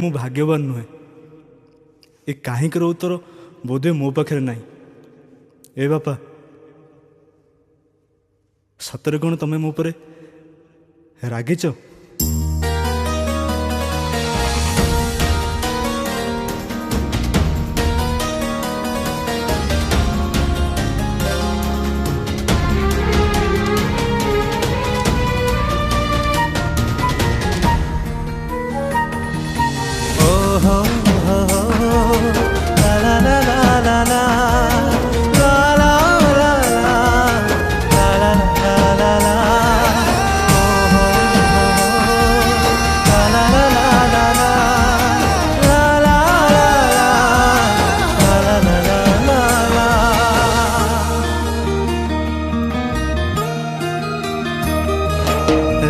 मु भाग्यवान नुहे ए कहीं उत्तर बोधे मो पाखे ना। ए बापा सतरे कौन तमें मो पर रागिच?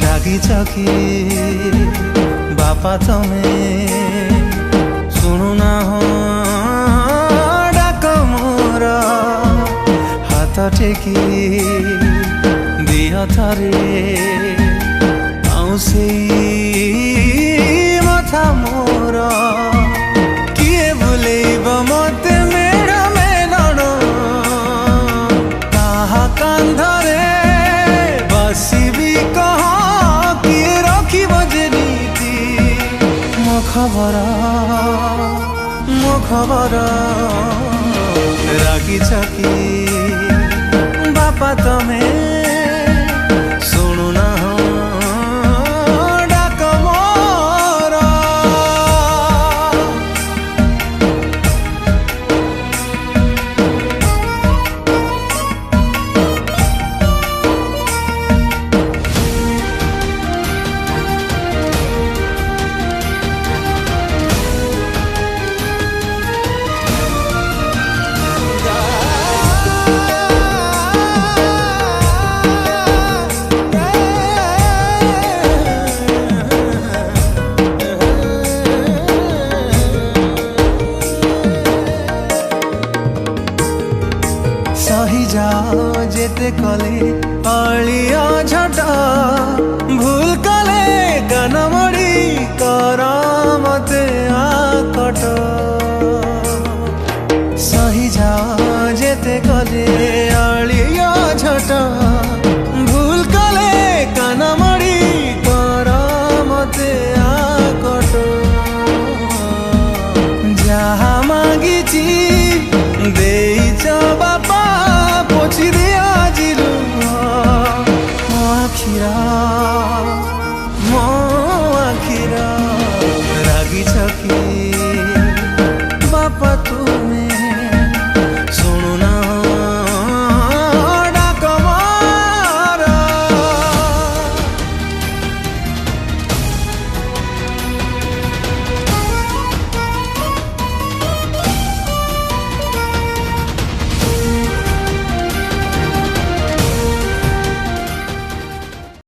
रागिच कि बापा तमे शुणुना हो डाक मोर हाथ टेकी दिह थरे आउसे मथा मोर किए बुलेब मते मेड़ मेलण ताहा कांधरे बसिबी कह मो खबर रागिच कि बापा तमे शुणुना हो डाक मोर। सही जाओ जेते कले अलिया झट भूल कले गान मड़ी कर मते आकट। सही जाओ जेते कले अलिया झट भूल कले गान मड़ी कर मते आकट। जहा मागिची देइच बापा पोछि दे आज मो आखिरा रागिच कि